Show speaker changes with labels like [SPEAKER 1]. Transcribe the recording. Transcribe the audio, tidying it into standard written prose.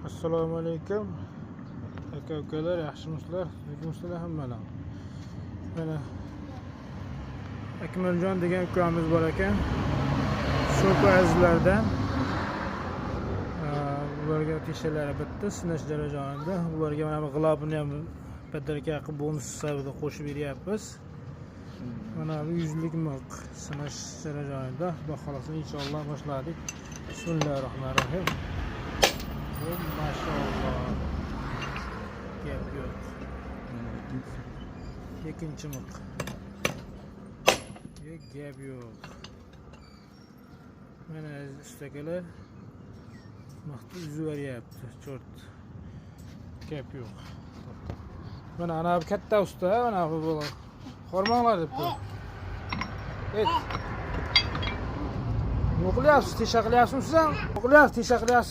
[SPEAKER 1] Assalomu alaykum. Aka-ukalar, yaxshimisizlar? Yuribmisizlar hammalar? Mana Akmaljon degan ukamiz bor ekan. Sho'pa azizlardan. Bularga teshalari bitta, sinash jarayonida. Bularga mana bu g'ilobini ham batarka qilib bonus hisobida qo'shib beryapmiz. Mana bu 100lik miq sinash jarayonida. Xudo xolasa inshaalloh boshladik. Bismillahirrohmanirrohim. Maşallah. Gap yo'q. Ikkinchi miq. Gap yo'q. Mana ustakalar miqni uzib beryapti. Chort. Gap yo'q. Mana ana bu katta usta, mana bu bola. Hormanglar debdi. Nima qilyapsiz? Tesha qilyapsizmi siz ham? Nima qilyapsiz? Tesha qilyapsiz?